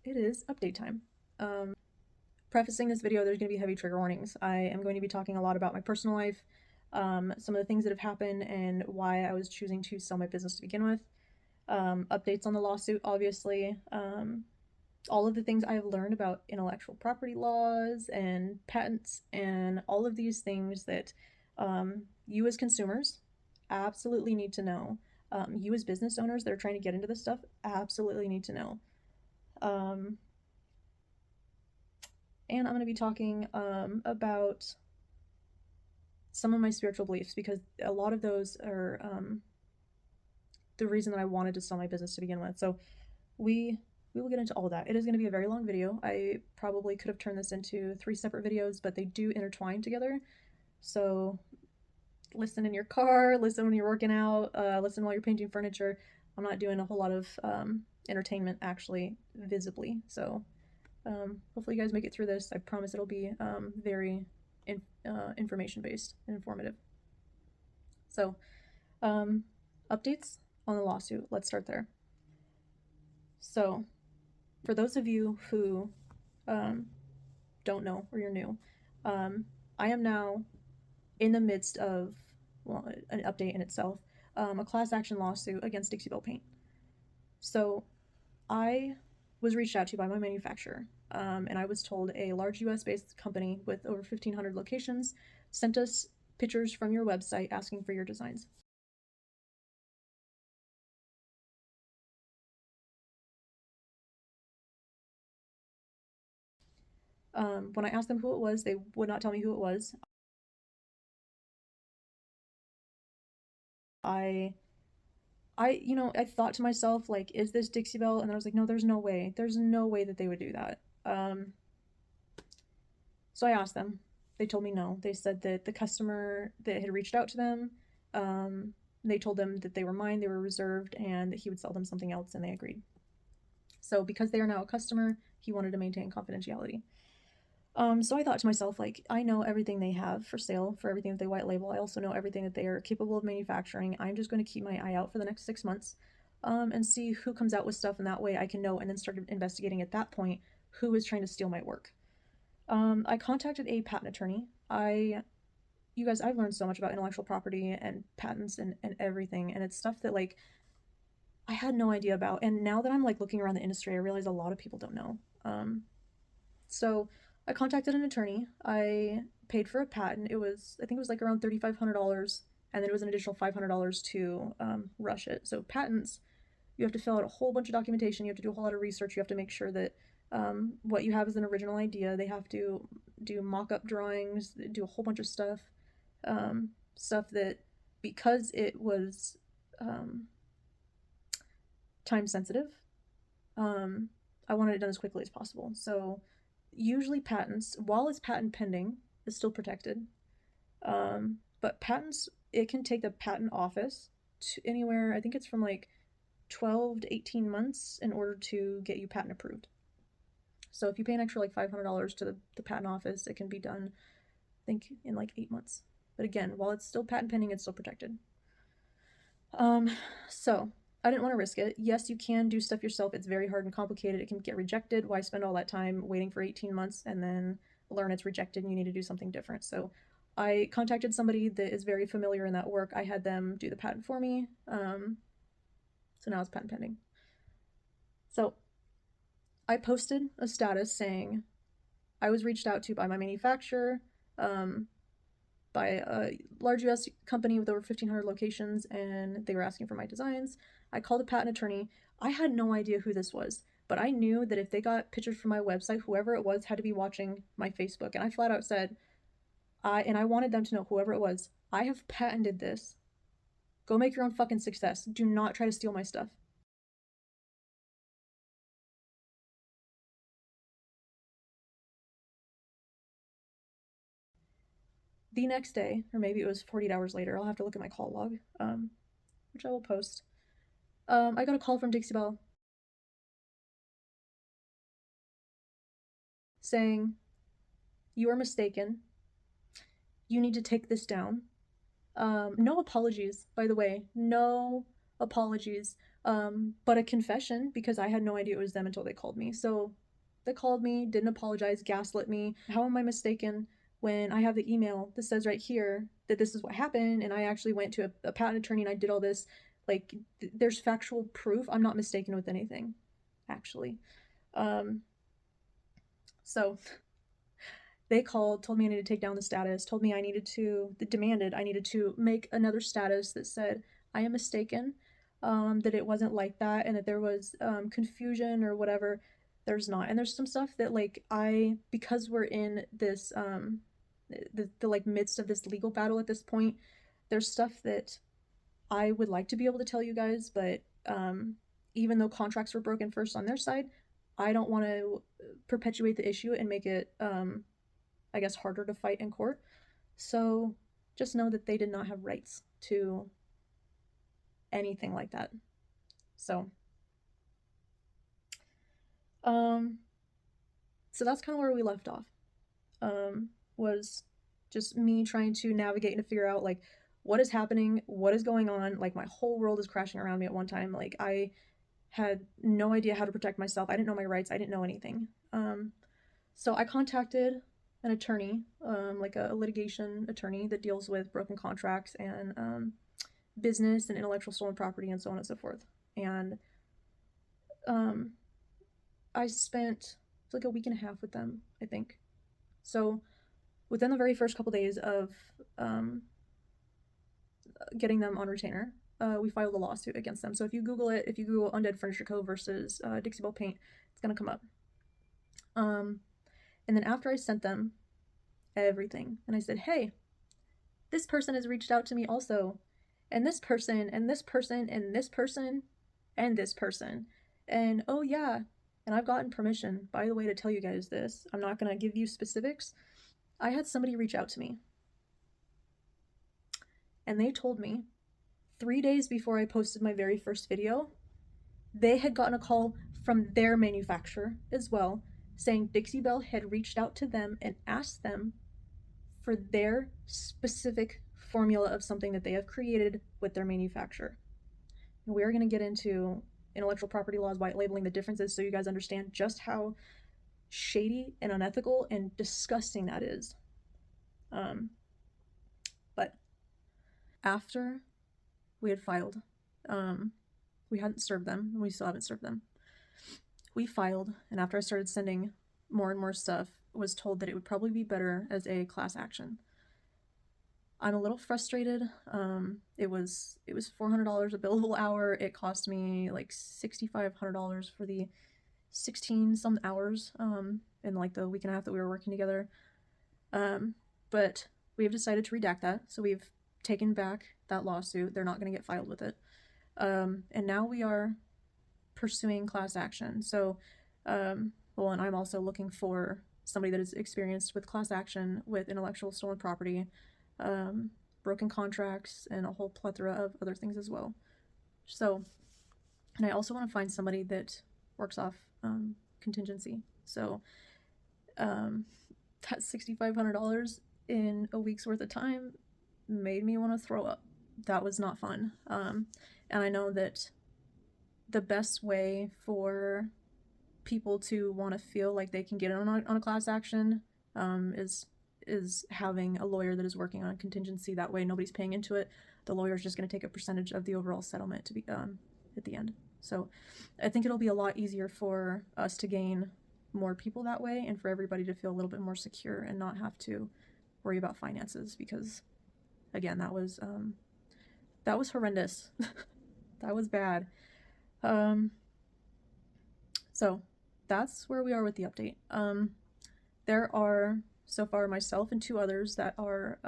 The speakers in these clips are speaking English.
it is update time. Prefacing this video, there's going to be heavy trigger warnings. I am going to be talking a lot about my personal life, some of the things that have happened, and why I was choosing to sell my business to begin with. Updates on the lawsuit, obviously. All of the things I've learned about intellectual property laws and patents, and all of these things that you as consumers absolutely need to know. You as business owners that are trying to get into this stuff absolutely need to know. And I'm going to be talking about some of my spiritual beliefs, because a lot of those are the reason that I wanted to sell my business to begin with. So we will get into all of that. It is going to be a very long video. I probably could have turned this into 3 separate videos, but they do intertwine together. So listen in your car, listen when you're working out, listen while you're painting furniture. I'm not doing a whole lot of entertainment actually visibly. So hopefully you guys make it through this. I promise it'll be very information based and informative. So updates on the lawsuit. Let's start there. So for those of you who don't know or you're new, I am now in the midst of, well, an update in itself, a class action lawsuit against Dixie Belle Paint. So I was reached out to by my manufacturer, and I was told a large US-based company with over 1,500 locations sent us pictures from your website asking for your designs. When I asked them who it was, they would not tell me who it was. I thought to myself, like, is this Dixie Belle? And then I was like, no, there's no way. There's no way that they would do that. So I asked them. They told me no. They said that the customer that had reached out to them, they told them that they were mine, they were reserved, and that he would sell them something else, and they agreed. So because they are now a customer, he wanted to maintain confidentiality. So I thought to myself, like, I know everything they have for sale, for everything that they white label. I also know everything that they are capable of manufacturing. I'm just going to keep my eye out for the next 6 months, and see who comes out with stuff, and that way I can know and then start investigating at that point who is trying to steal my work. I contacted a patent attorney. You guys, I've learned so much about intellectual property and patents and everything, and it's stuff that, like, I had no idea about. And now that I'm, like, looking around the industry, I realize a lot of people don't know. So I contacted an attorney. I paid for a patent. I think it was like around $3,500, and then it was an additional $500 to rush it. So patents, you have to fill out a whole bunch of documentation. You have to do a whole lot of research. You have to make sure that what you have is an original idea. They have to do mock-up drawings, do a whole bunch of stuff, stuff that, because it was time sensitive, I wanted it done as quickly as possible. So usually patents, while it's patent pending, is still protected. But patents, it can take the patent office to anywhere, I think it's from like 12 to 18 months in order to get you patent approved. So if you pay an extra like $500 to the patent office, it can be done, I think, in like 8 months. But again, while it's still patent pending, it's still protected. So I didn't want to risk it. Yes, you can do stuff yourself. It's very hard and complicated. It can get rejected. Why spend all that time waiting for 18 months and then learn it's rejected and you need to do something different? So I contacted somebody that is very familiar in that work. I had them do the patent for me. So now it's patent pending. So I posted a status saying I was reached out to by my manufacturer, by a large US company with over 1,500 locations, and they were asking for my designs. I called a patent attorney. I had no idea who this was, but I knew that if they got pictures from my website, whoever it was had to be watching my Facebook. And I flat out said, I wanted them to know, whoever it was, I have patented this. Go make your own fucking success. Do not try to steal my stuff. The next day, or maybe it was 48 hours later, I'll have to look at my call log, which I will post. I got a call from Dixie Belle saying, you are mistaken. You need to take this down. No apologies, by the way. No apologies. But a confession, because I had no idea it was them until they called me. So they called me, didn't apologize, gaslit me. How am I mistaken when I have the email that says right here that this is what happened, and I actually went to a patent attorney and I did all this? Like, there's factual proof. I'm not mistaken with anything, actually. So they called, told me I needed to take down the status, told me demanded I needed to make another status that said I am mistaken, that it wasn't like that, and that there was confusion or whatever. There's not. And there's some stuff that, like, because we're in this the like midst of this legal battle at this point, there's stuff that I would like to be able to tell you guys, but even though contracts were broken first on their side, I don't want to perpetuate the issue and make it I guess, harder to fight in court. So just know that they did not have rights to anything like that. So, so that's kind of where we left off. Was just me trying to navigate and to figure out, like, what is happening, what is going on. Like, my whole world is crashing around me at one time. Like, I had no idea how to protect myself. I didn't know my rights. I didn't know anything. So I contacted an attorney, like a litigation attorney that deals with broken contracts and business and intellectual stolen property and so on and so forth. And I spent like a week and a half with them, I think. So within the very first couple days of getting them on retainer, we filed a lawsuit against them. So if you Google it, if you Google Undead Furniture Co. versus Dixie Belle Paint, it's gonna come up. And then after I sent them everything, and I said, hey, this person has reached out to me also, and this person, and this person, and this person, and this person. And oh yeah, and I've gotten permission, by the way, to tell you guys this. I'm not gonna give you specifics. I had somebody reach out to me, and they told me 3 days before I posted my very first video, they had gotten a call from their manufacturer as well, saying Dixie Belle had reached out to them and asked them for their specific formula of something that they have created with their manufacturer. And we are going to get into intellectual property laws, white labeling, the differences, so you guys understand just how shady and unethical and disgusting that is. But after we had filed, we hadn't served them, and we still haven't served them. We filed, and after I started sending more and more stuff, was told that it would probably be better as a class action. I'm a little frustrated. It was $400 a billable hour. It cost me like $6,500 for the 16 some hours in like the week and a half that we were working together. But we have decided to redact that, so we've taken back that lawsuit. They're not going to get filed with it. And now we are pursuing class action. So, and I'm also looking for somebody that is experienced with class action, with intellectual stolen property, broken contracts, and a whole plethora of other things as well. So, and I also want to find somebody that works off contingency. So, that $6,500 in a week's worth of time made me want to throw up. That was not fun. And I know that the best way for people to want to feel like they can get on a class action is having a lawyer that is working on a contingency. That way nobody's paying into it. The lawyer's just going to take a percentage of the overall settlement to be at the end. So I think it'll be a lot easier for us to gain more people that way, and for everybody to feel a little bit more secure and not have to worry about finances, because again, that was horrendous. That was bad. So that's where we are with the update. There are so far myself and 2 others that are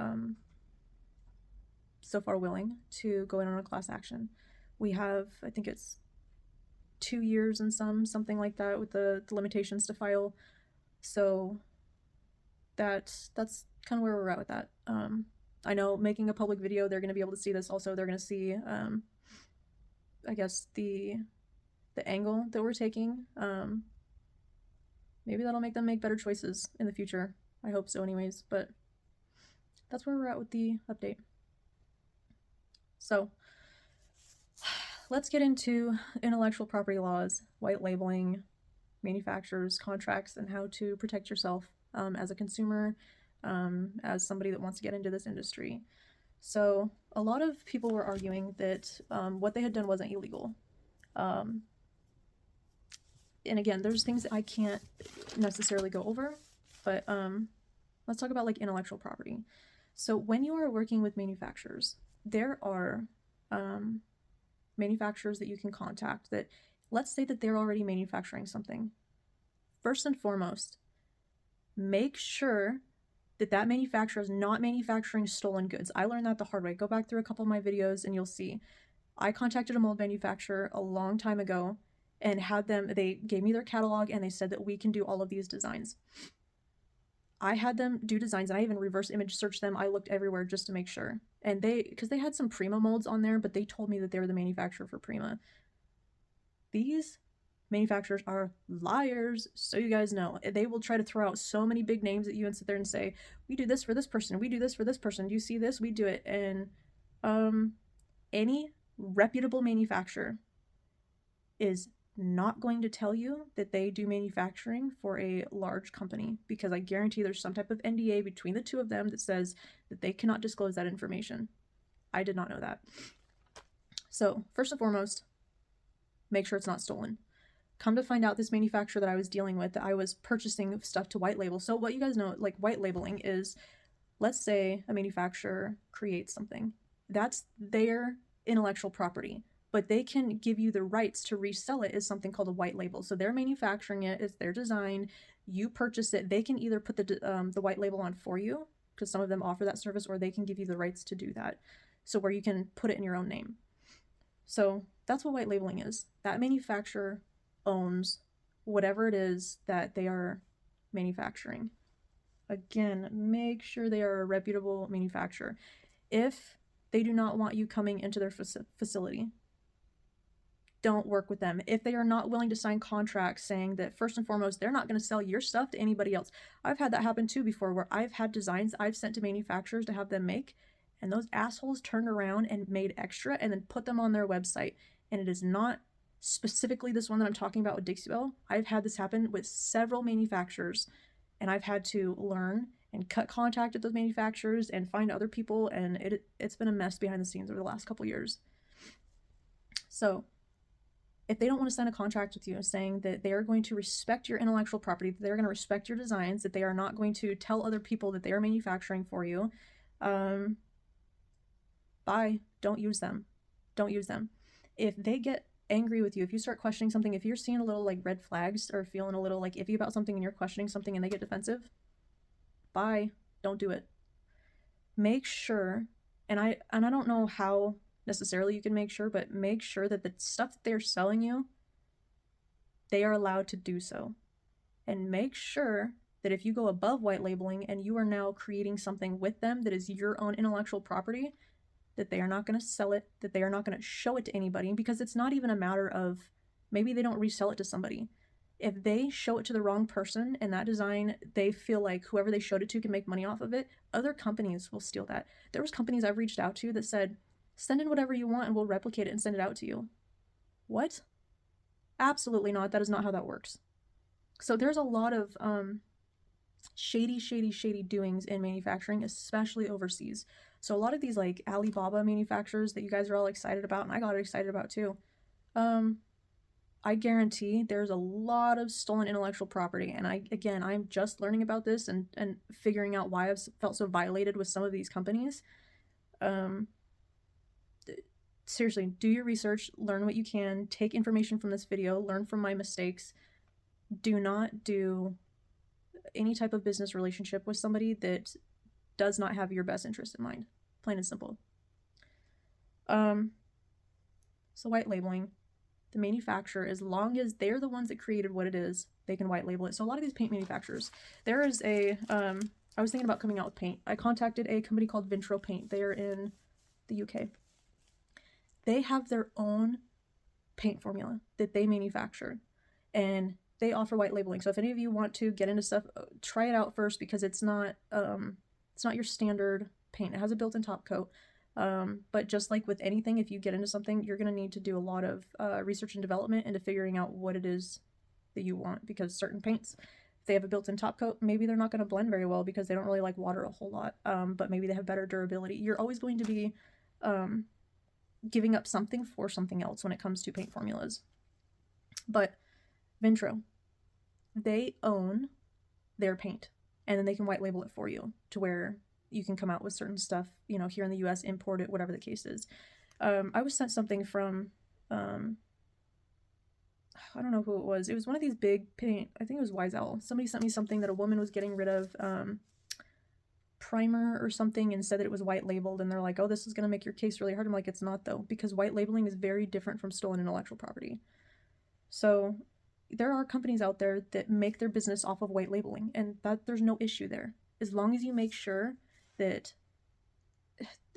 so far willing to go in on a class action. We have, I think it's 2 years and something like that with the limitations to file. So that's kind of where we're at with that. I know making a public video, they're going to be able to see this. Also, they're going to see, I guess, the angle that we're taking. Maybe that'll make them make better choices in the future. I hope so anyways, but that's where we're at with the update. So let's get into intellectual property laws, white labeling, manufacturers, contracts, and how to protect yourself as a consumer, as somebody that wants to get into this industry. So a lot of people were arguing that what they had done wasn't illegal. And again, there's things that I can't necessarily go over, but let's talk about like intellectual property. So when you are working with manufacturers, there are manufacturers that you can contact that, let's say that they're already manufacturing something. First and foremost, make sure that that manufacturer is not manufacturing stolen goods. I learned that the hard way. Go back through a couple of my videos and you'll see. I contacted a mold manufacturer a long time ago and had them, they gave me their catalog and they said that we can do all of these designs. I had them do designs and I even reverse image searched them. I looked everywhere just to make sure. And because they had some Prima molds on there, but they told me that they were the manufacturer for Prima. These manufacturers are liars, so you guys know. They will try to throw out so many big names at you and sit there and say, we do this for this person, we do this for this person, do you see this, we do it. And any reputable manufacturer is not going to tell you that they do manufacturing for a large company, because I guarantee there's some type of NDA between the two of them that says that they cannot disclose that information. I did not know that. So first and foremost, make sure it's not stolen. Come to find out, this manufacturer that I was dealing with, that I was purchasing stuff to white label. So what you guys know, like white labeling is, let's say a manufacturer creates something. That's their intellectual property, but they can give you the rights to resell it as something called a white label. So they're manufacturing it, it's their design, you purchase it, they can either put the white label on for you, because some of them offer that service, or they can give you the rights to do that. So where you can put it in your own name. So that's what white labeling is. That manufacturer owns whatever it is that they are manufacturing. Again, make sure they are a reputable manufacturer. If they do not want you coming into their facility, don't work with them. If they are not willing to sign contracts saying that, first and foremost, they're not going to sell your stuff to anybody else. I've had that happen too before, where I've had designs I've sent to manufacturers to have them make, and those assholes turned around and made extra and then put them on their website. And it is not specifically this one that I'm talking about with Dixie Belle. I've had this happen with several manufacturers, and I've had to learn and cut contact with those manufacturers and find other people, and it's been a mess behind the scenes over the last couple years. So if they don't want to sign a contract with you saying that they are going to respect your intellectual property, that they're going to respect your designs, that they are not going to tell other people that they are manufacturing for you, bye. Don't use them. Don't use them. If they get angry with you, if you start questioning something, if you're seeing a little like red flags or feeling a little like iffy about something and you're questioning something and they get defensive, bye. Don't do it. Make sure, and I don't know how necessarily you can make sure, but make sure that the stuff that they're selling you, they are allowed to do so. And make sure that if you go above white labeling and you are now creating something with them that is your own intellectual property, that they are not going to sell it, that they are not going to show it to anybody, because it's not even a matter of, maybe they don't resell it to somebody. If they show it to the wrong person and that design, they feel like whoever they showed it to can make money off of it, other companies will steal that. There was companies I've reached out to that said, send in whatever you want and we'll replicate it and send it out to you. What? Absolutely not. That is not how that works. So there's a lot of shady doings in manufacturing, especially overseas. So a lot of these like Alibaba manufacturers that you guys are all excited about, and I got excited about too, I guarantee there's a lot of stolen intellectual property. And I'm just learning about this and figuring out why I've felt so violated with some of these companies. Seriously, do your research, learn what you can, take information from this video, learn from my mistakes. Do not do any type of business relationship with somebody that does not have your best interest in mind. Plain and simple. So white labeling, the manufacturer, as long as they're the ones that created what it is, they can white label it. So a lot of these paint manufacturers, there is a, I was thinking about coming out with paint. I contacted a company called Vintro Paint. They are in the UK. They have their own paint formula that they manufacture, and they offer white labeling. So if any of you want to get into stuff, try it out first, because it's not your standard paint. It has a built-in top coat, But just like with anything, if you get into something, you're going to need to do a lot of research and development into figuring out what it is that you want, because certain paints, if they have a built-in top coat, maybe they're not going to blend very well because they don't really like water a whole lot, but maybe they have better durability. You're always going to be giving up something for something else when it comes to paint formulas. But Vintro, they own their paint, and then they can white label it for you to where you can come out with certain stuff, you know, here in the US, import it, whatever the case is. I was sent something from, I don't know who it was. It was one of these big paint, I think it was Wiesel. Somebody sent me something that a woman was getting rid of primer or something, and said that it was white labeled, and they're like, oh, this is going to make your case really hard. I'm like, it's not though, because white labeling is very different from stolen intellectual property. So there are companies out there that make their business off of white labeling, and that there's no issue there, as long as you make sure that,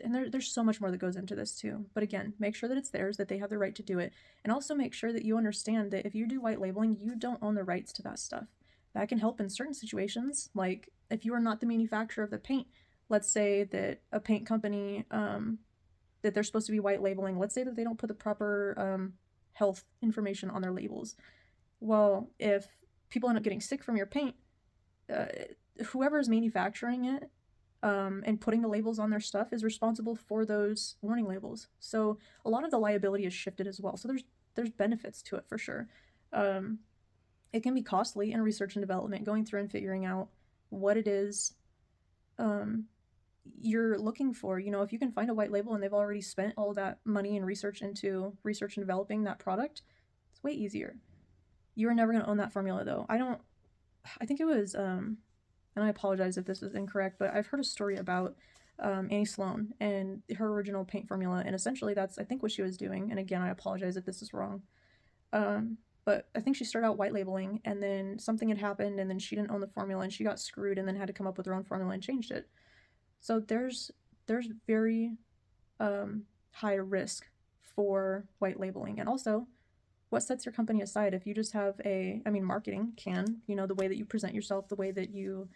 and there's so much more that goes into this too, but again, make sure that it's theirs, that they have the right to do it, and also make sure that you understand that if you do white labeling, you don't own the rights to that stuff. That can help in certain situations, like if you are not the manufacturer of the paint. Let's say that a paint company that they're supposed to be white labeling, let's say that they don't put the proper health information on their labels. Well, if people end up getting sick from your paint, whoever is manufacturing it and putting the labels on their stuff is responsible for those warning labels. So a lot of the liability is shifted as well. So there's benefits to it for sure. It can be costly in research and development, going through and figuring out what it is you're looking for. You know, if you can find a white label and they've already spent all that money and research into research and developing that product, it's way easier. You are never going to own that formula though. I think it was, and I apologize if this is incorrect, but I've heard a story about Annie Sloan and her original paint formula, and essentially that's, I think, what she was doing. And again, I apologize if this is wrong. But I think she started out white labeling, and then something had happened, and then she didn't own the formula, and she got screwed, and then had to come up with her own formula and changed it. So there's very high risk for white labeling. And also, what sets your company aside? If you just have marketing can, you know, the way that you present yourself, the way that you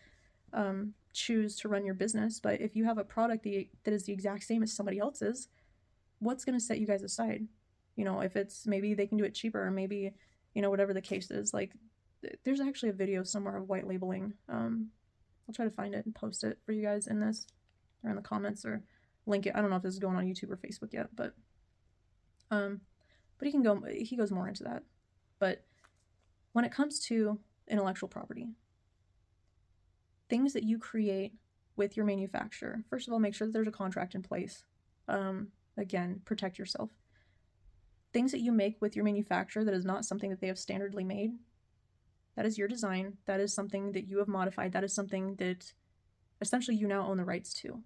choose to run your business. But if you have a product that is the exact same as somebody else's, what's going to set you guys aside? You know, if it's maybe they can do it cheaper, or maybe, you know, whatever the case is. Like, there's actually a video somewhere of white labeling. I'll try to find it and post it for you guys in this, or in the comments, or link it. I don't know if this is going on YouTube or Facebook yet, but he goes more into that. But when it comes to intellectual property, things that you create with your manufacturer, first of all, make sure that there's a contract in place. Again, protect yourself. Things that you make with your manufacturer that is not something that they have standardly made, that is your design, that is something that you have modified, that is something that essentially you now own the rights to.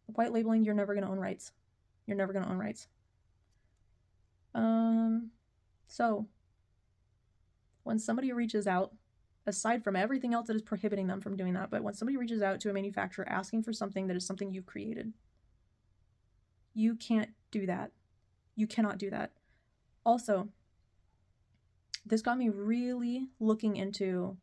White labeling, you're never going to own rights. You're never going to own rights. So when somebody reaches out, aside from everything else that is prohibiting them from doing that, but when somebody reaches out to a manufacturer asking for something that is something you've created, you can't do that. You cannot do that. Also, this got me really looking into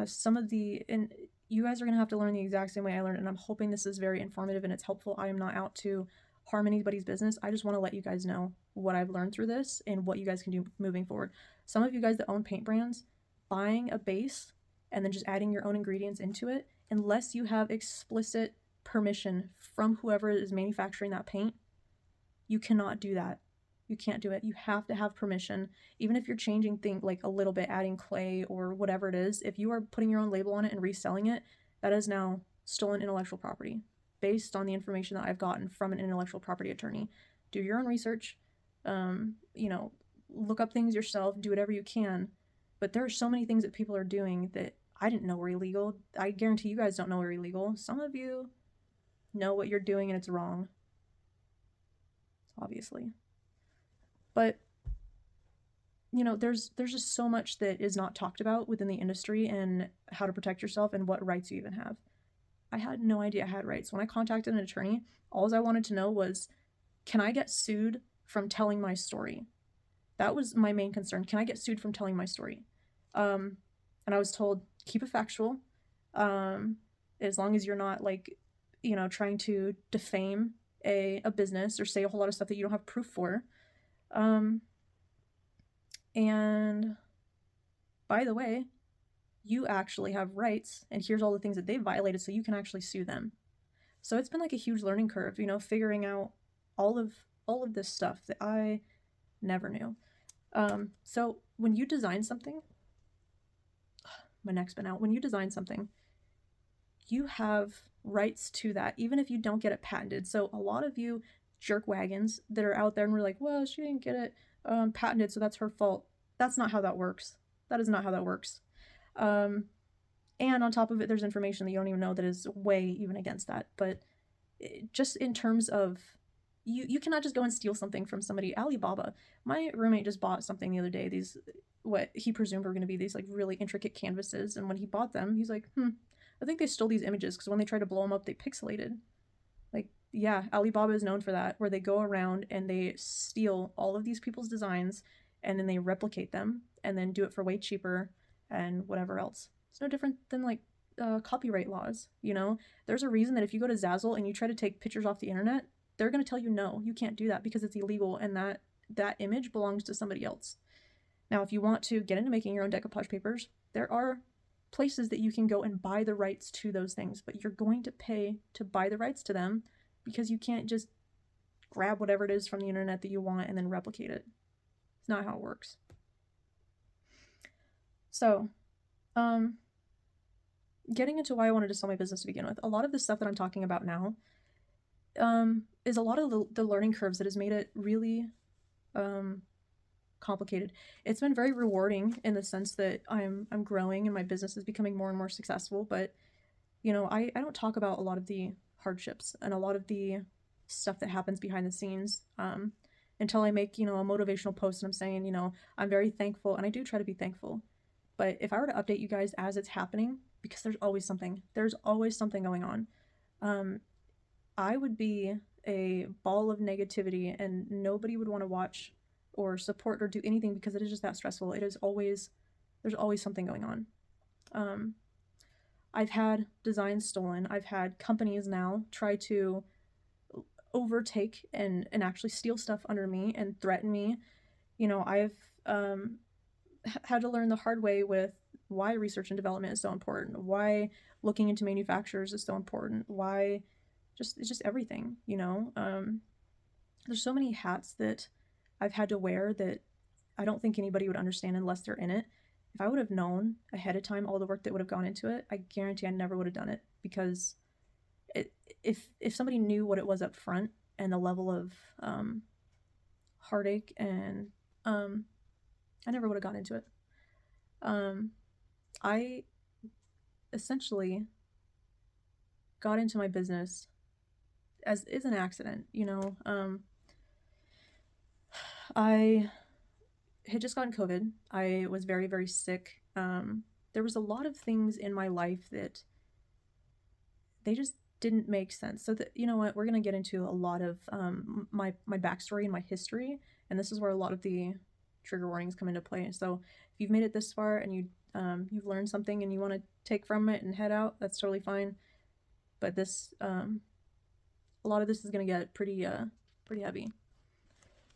some of the, and you guys are going to have to learn the exact same way I learned, and I'm hoping this is very informative and it's helpful. I am not out to harm anybody's business. I just want to let you guys know what I've learned through this and what you guys can do moving forward. Some of you guys that own paint brands, buying a base and then just adding your own ingredients into it, unless you have explicit permission from whoever is manufacturing that paint, you cannot do that. You can't do it. You have to have permission. Even if you're changing things like a little bit, adding clay or whatever it is, if you are putting your own label on it and reselling it, that is now stolen intellectual property based on the information that I've gotten from an intellectual property attorney. Do your own research, look up things yourself, do whatever you can. But there are so many things that people are doing that I didn't know were illegal. I guarantee you guys don't know are illegal. Some of you know what you're doing and it's wrong, obviously. But there's just so much that is not talked about within the industry and how to protect yourself and what rights you even have. I had no idea I had rights. When I contacted an attorney, all I wanted to know was, can I get sued from telling my story? That was my main concern. Can I get sued from telling my story? And I was told, keep it factual. As long as you're not trying to defame a business or say a whole lot of stuff that you don't have proof for. Um, and by the way, you actually have rights, and here's all the things that they violated, so you can actually sue them. So it's been like a huge learning curve, figuring out all of this stuff that I never knew. So when you design something, my neck's been out. When you design something, you have rights to that, even if you don't get it patented. So a lot of you jerk wagons that are out there and we're like, well, she didn't get it patented, so that's her fault. That's not how that works. That is not how that works. And on top of it, there's information that you don't even know that is way even against that. But just in terms of you cannot just go and steal something from somebody. Alibaba, my roommate just bought something the other day, these what he presumed were going to be these like really intricate canvases, and when he bought them he's like, I think they stole these images because when they tried to blow them up they pixelated. Like, yeah, Alibaba is known for that, where they go around and they steal all of these people's designs and then they replicate them and then do it for way cheaper and whatever else. It's no different than like copyright laws. There's a reason that if you go to Zazzle and you try to take pictures off the internet, they're going to tell you no, you can't do that because it's illegal and that image belongs to somebody else. Now, if you want to get into making your own decoupage papers, there are places that you can go and buy the rights to those things, but you're going to pay to buy the rights to them because you can't just grab whatever it is from the internet that you want and then replicate it. It's not how it works. So, getting into why I wanted to sell my business to begin with, a lot of the stuff that I'm talking about now is a lot of the learning curves that has made it really complicated. It's been very rewarding in the sense that I'm growing and my business is becoming more and more successful, but I don't talk about a lot of the hardships and a lot of the stuff that happens behind the scenes until I make a motivational post and I'm saying I'm very thankful, and I do try to be thankful. But if I were to update you guys as it's happening, because there's always something going on, I would be a ball of negativity and nobody would want to watch or support or do anything because it is just that stressful. There's always something going on. I've had designs stolen. I've had companies now try to overtake and actually steal stuff under me and threaten me. I've had to learn the hard way with why research and development is so important, why looking into manufacturers is so important, why it's just everything. There's so many hats that I've had to wear that I don't think anybody would understand unless they're in it. If I would have known ahead of time all the work that would have gone into it, I guarantee I never would have done it, because if somebody knew what it was up front and the level of heartache and I never would have gone into it. I essentially got into my business as is an accident. I had just gotten COVID. I was very, very sick. There was a lot of things in my life that they just didn't make sense. So that, you know what, we're going to get into a lot of my backstory and my history, and this is where a lot of the trigger warnings come into play. So if you've made it this far and you've learned something and you want to take from it and head out, that's totally fine. But this a lot of this is going to get pretty heavy.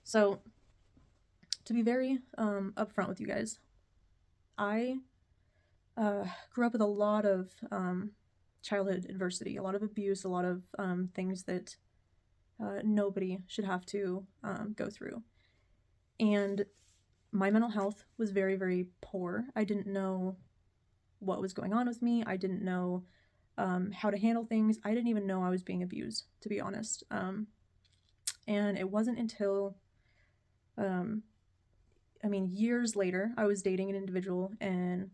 So to be very upfront with you guys, I grew up with a lot of childhood adversity, a lot of abuse, a lot of things that nobody should have to go through. And my mental health was very, very poor. I didn't know what was going on with me. I didn't know how to handle things. I didn't even know I was being abused, to be honest. And it wasn't until, years later, I was dating an individual and,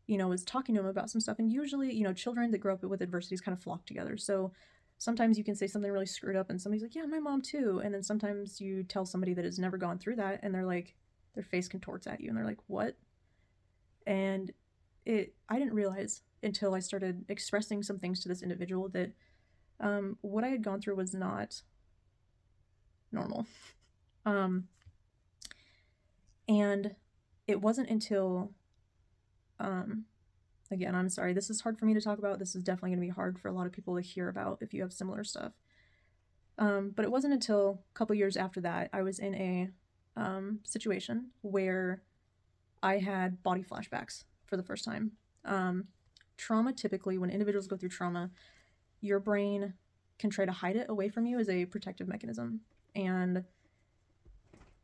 was talking to him about some stuff. And usually, children that grow up with adversities kind of flock together. So sometimes you can say something really screwed up and somebody's like, yeah, my mom too. And then sometimes you tell somebody that has never gone through that and they're like, their face contorts at you and they're like, what? And I didn't realize until I started expressing some things to this individual that what I had gone through was not normal. And it wasn't until again, I'm sorry, this is hard for me to talk about. This is definitely going to be hard for a lot of people to hear about if you have similar stuff. But it wasn't until a couple years after that I was in a situation where I had body flashbacks for the first time. Trauma, typically, when individuals go through trauma, your brain can try to hide it away from you as a protective mechanism. And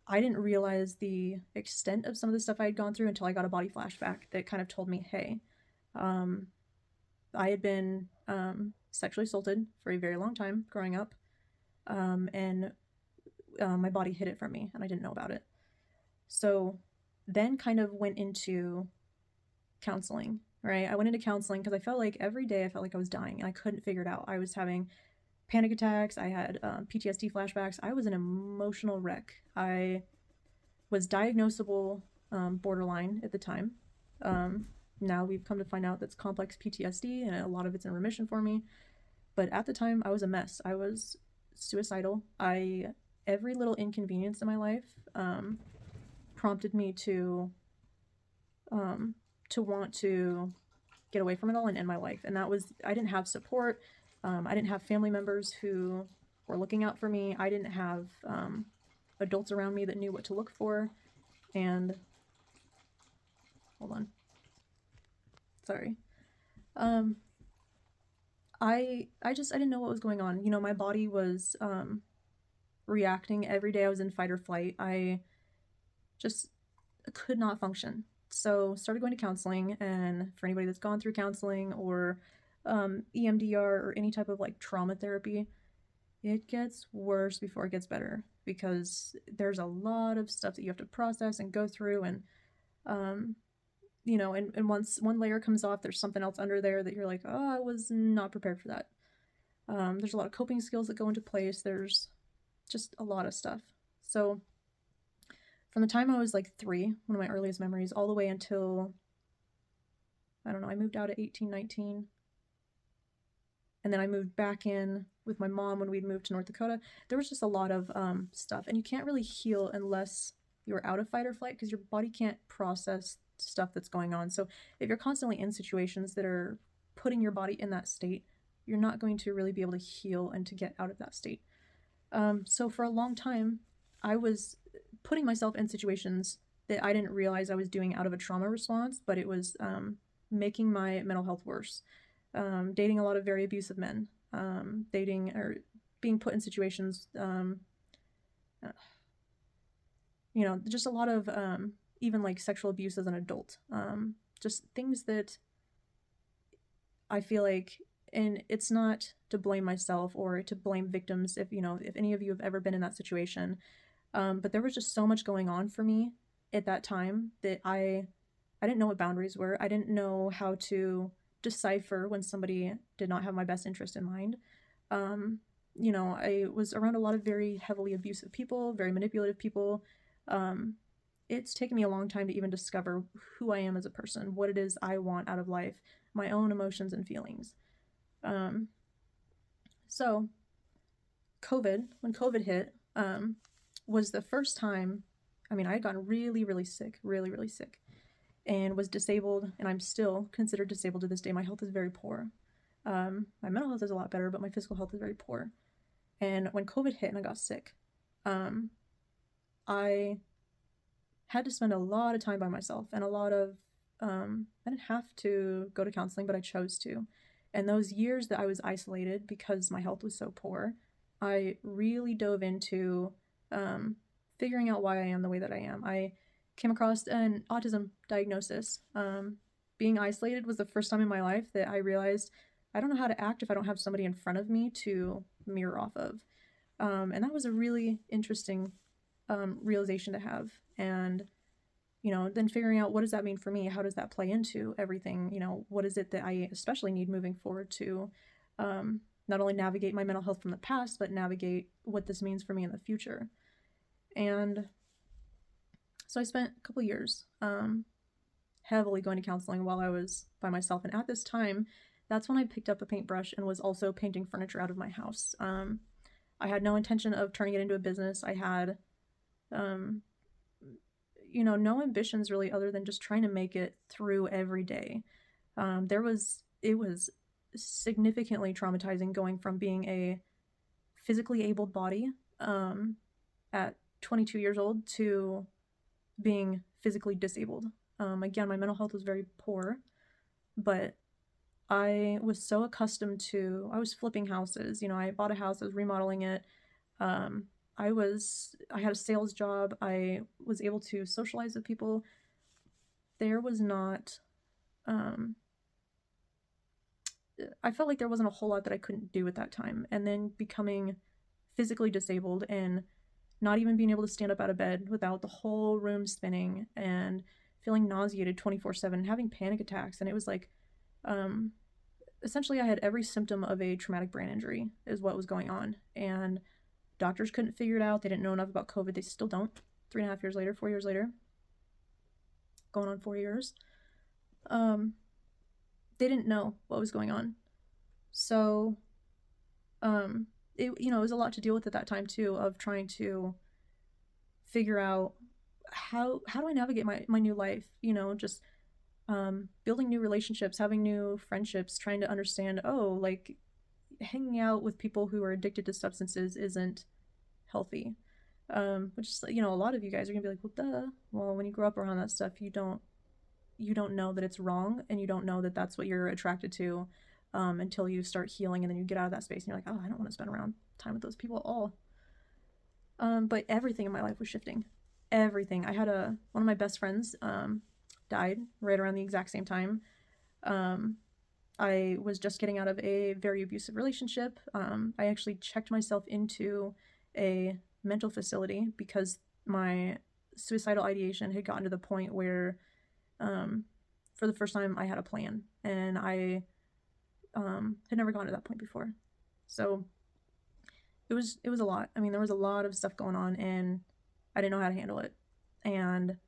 I didn't realize the extent of some of the stuff I had gone through until I got a body flashback that kind of told me, hey, I had been sexually assaulted for a very long time growing up, and my body hid it from me, and I didn't know about it. So then kind of went into counseling, right? I went into counseling because I felt like every day I felt like I was dying, and I couldn't figure it out. I was having panic attacks. I had PTSD flashbacks. I was an emotional wreck. I was diagnosable borderline at the time. Now we've come to find out that's complex PTSD, and a lot of it's in remission for me. But at the time, I was a mess. I was suicidal. Every little inconvenience in my life prompted me to want to get away from it all and end my life. And that was, I didn't have support. I didn't have family members who were looking out for me. I didn't have adults around me that knew what to look for. And hold on. Sorry. I didn't know what was going on. You know, my body was reacting every day. I was in fight or flight. I just could not function. So started going to counseling, and for anybody that's gone through counseling or EMDR or any type of like trauma therapy, it gets worse before it gets better, because there's a lot of stuff that you have to process and go through, and you know, and once one layer comes off, there's something else under there that you're like, oh, I was not prepared for that. There's a lot of coping skills that go into place. There's just a lot of stuff. So from the time I was like 3, one of my earliest memories, all the way until, I don't know, I moved out at 18, 19. And then I moved back in with my mom when we'd moved to North Dakota. There was just a lot of stuff. And you can't really heal unless you're out of fight or flight, because your body can't process stuff that's going on. So if you're constantly in situations that are putting your body in that state, you're not going to really be able to heal and to get out of that state. So for a long time, I was putting myself in situations that I didn't realize I was doing out of a trauma response, but it was making my mental health worse. Dating a lot of very abusive men, dating or being put in situations, you know, just a lot of even like sexual abuse as an adult, just things that I feel like, and it's not to blame myself or to blame victims if, you know, if any of you have ever been in that situation, but there was just so much going on for me at that time that I didn't know what boundaries were. I didn't know how to decipher when somebody did not have my best interest in mind. You know, I was around a lot of very heavily abusive people, very manipulative people. It's taken me a long time to even discover who I am as a person, what it is I want out of life, my own emotions and feelings. So when COVID hit, was the first time, I mean, I had gotten really, really sick, really, really sick, and was disabled, and I'm still considered disabled to this day. My health is very poor. My mental health is a lot better, but my physical health is very poor. And when COVID hit and I got sick, I had to spend a lot of time by myself, and a lot of, I didn't have to go to counseling, but I chose to. And those years that I was isolated because my health was so poor, I really dove into figuring out why I am the way that I am. I came across an autism diagnosis. Being isolated was the first time in my life that I realized I don't know how to act if I don't have somebody in front of me to mirror off of. And that was a really interesting realization to have. And, you know, then figuring out, what does that mean for me? How does that play into everything? You know, what is it that I especially need moving forward to not only navigate my mental health from the past, but navigate what this means for me in the future. And so I spent a couple years heavily going to counseling while I was by myself. And at this time, that's when I picked up a paintbrush and was also painting furniture out of my house. I had no intention of turning it into a business. I had, you know, no ambitions really other than just trying to make it through every day. It was significantly traumatizing going from being a physically abled body at 22 years old to being physically disabled. Again, my mental health was very poor, but I was so accustomed to, I was flipping houses. I bought a house, I was remodeling it. Um, I had a sales job. I was able to socialize with people. There was not, um, I felt like there wasn't a whole lot that I couldn't do at that time. And then becoming physically disabled and not even being able to stand up out of bed without the whole room spinning and feeling nauseated 24/7, having panic attacks. And it was like, um, essentially, I had every symptom of a traumatic brain injury, is what was going on. And doctors couldn't figure it out. They didn't know enough about COVID. They still don't. 3.5 years later, 4 years later, going on 4 years. They didn't know what was going on. So, it was a lot to deal with at that time too, of trying to figure out how do I navigate my new life, just building new relationships, having new friendships, trying to understand, oh, like hanging out with people who are addicted to substances isn't healthy. Which is, a lot of you guys are gonna be like, well, duh. Well, when you grow up around that stuff, you don't know that it's wrong, and you don't know that that's what you're attracted to, until you start healing, and then you get out of that space, and you're like, oh, I don't want to spend around time with those people at all. But everything in my life was shifting. Everything. I had one of my best friends died right around the exact same time. Um, I was just getting out of a very abusive relationship. I actually checked myself into a mental facility because my suicidal ideation had gotten to the point where, for the first time, I had a plan, and I had never gone to that point before. So it was a lot. I mean, there was a lot of stuff going on, and I didn't know how to handle it. And